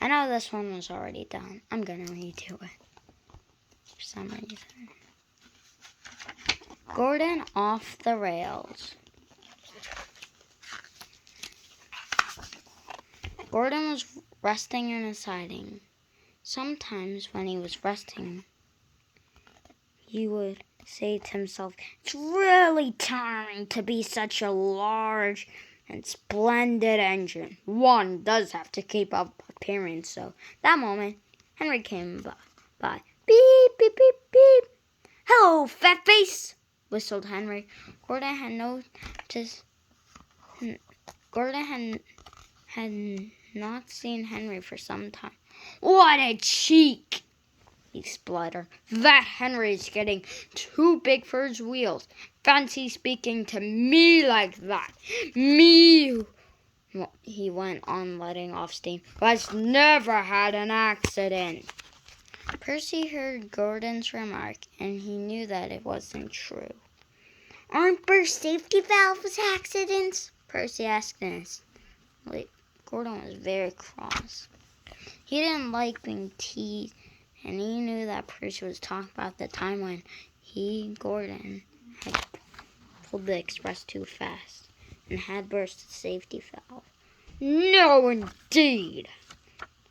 I know this one was already done. I'm gonna redo it for some reason. Gordon off the rails. Gordon was resting in a siding. Sometimes when he was resting, he would say to himself, "It's really tiring to be such a large and splendid engine. One does have to keep up appearance." So that moment, Henry came by. Beep, beep, beep, beep. "Hello, fat face," whistled Henry. Gordon had not seen Henry for some time. "What a cheek!" he spluttered. "That Henry's getting too big for his wheels. Fancy speaking to me like that. Me," he went on, letting off steam, "who has never had an accident." Percy heard Gordon's remark, and he knew that it wasn't true. "Aren't burst safety valves accidents?" Percy asked innocently. Gordon was very cross. He didn't like being teased, and he knew that Percy was talking about the time when Gordon, had pulled the express too fast and had burst the safety valve. "No, indeed.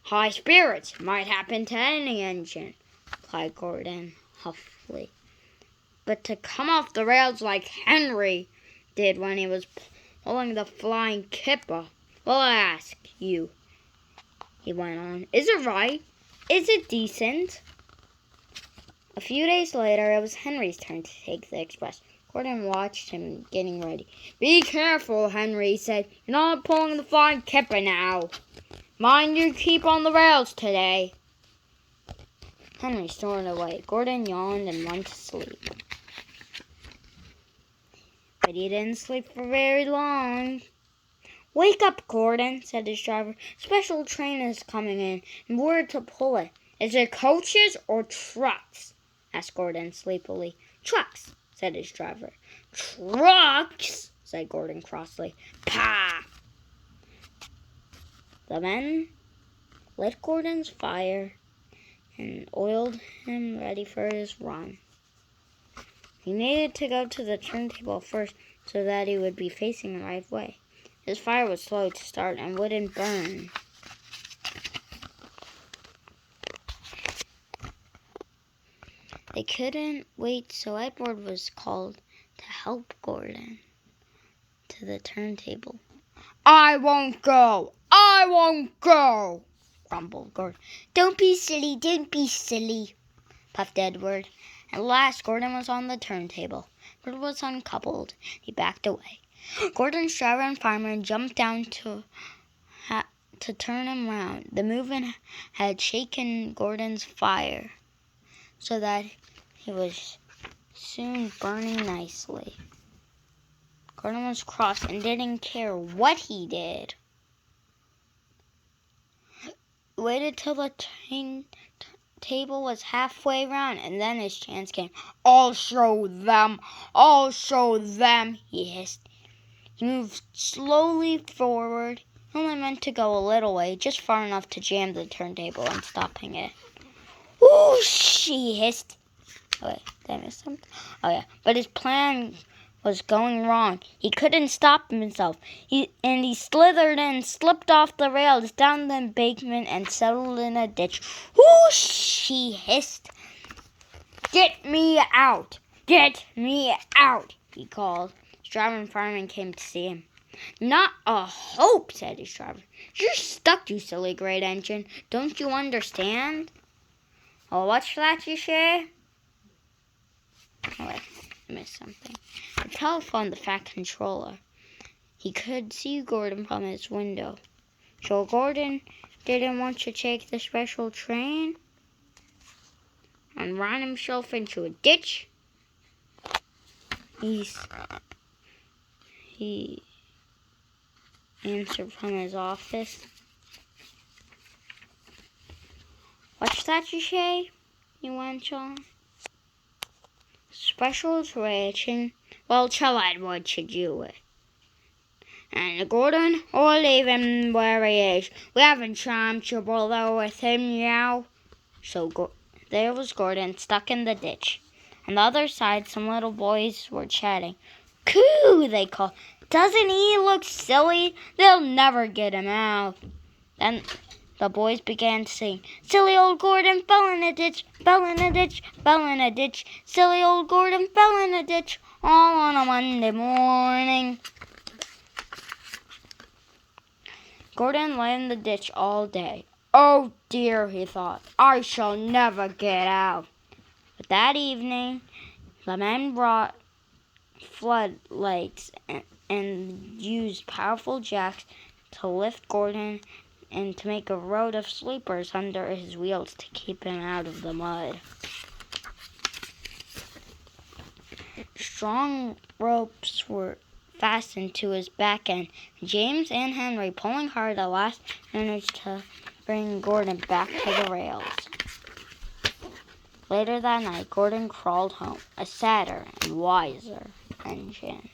High spirits might happen to any engine," replied Gordon huffily. "But to come off the rails like Henry did when he was pulling the flying kipper. Well, I ask you," he went on, "is it right? Is it decent?" A few days later, it was Henry's turn to take the express. Gordon watched him getting ready. "Be careful," Henry said. "You're not pulling the flying kipper now. Mind you keep on the rails today." Henry snored away. Gordon yawned and went to sleep. But he didn't sleep for very long. "Wake up, Gordon," said his driver. "Special train is coming in, and we're to pull it." "Is it coaches or trucks?" asked Gordon sleepily. "Trucks," said his driver. "Trucks," said Gordon crossly. "Pah!" The men lit Gordon's fire and oiled him ready for his run. He needed to go to the turntable first so that he would be facing the right way. His fire was slow to start and wouldn't burn. They couldn't wait, so Edward was called to help Gordon to the turntable. "I won't go! I won't go!" grumbled Gordon. Don't be silly, puffed Edward. At last Gordon was on the turntable. But it was uncoupled. He backed away. Gordon's driver and fireman jumped down to turn him round. The movement had shaken Gordon's fire, so that he was soon burning nicely. Gordon was cross and didn't care what he did. He waited till the table was halfway round, and then his chance came. I'll show them, he hissed. He moved slowly forward. He only meant to go a little way, just far enough to jam the turntable and stopping it. Whoosh, he hissed. Oh, wait, did I miss something? Oh, yeah. But his plan was going wrong. He couldn't stop himself. He slithered and slipped off the rails, down the embankment, and settled in a ditch. Whoosh, he hissed. Get me out! Get me out! He called. His driver and fireman came to see him. Not a hope, said his driver. You're stuck, you silly great engine. Don't you understand? Oh, what's that you say? Oh, wait, I missed something. I telephoned the Fat Controller. He could see Gordon from his window. So Gordon didn't want to take the special train and ran himself into a ditch. He answered from his office. What's that you say? He went on. Special ration. Well, tell Edward to do it. And Gordon, or leave him where he is. We haven't charmed your brother with him now. So there was Gordon stuck in the ditch. On the other side, some little boys were chatting. Coo, they called. Doesn't he look silly? They'll never get him out. Then the boys began to sing. Silly old Gordon fell in a ditch, fell in a ditch, fell in a ditch. Silly old Gordon fell in a ditch, all on a Monday morning. Gordon lay in the ditch all day. Oh dear, he thought, I shall never get out. But that evening, the men brought floodlights and used powerful jacks to lift Gordon and to make a road of sleepers under his wheels to keep him out of the mud. Strong ropes were fastened to his back end. James and Henry, pulling hard, at last managed to bring Gordon back to the rails. Later that night, Gordon crawled home, a sadder and wiser engine.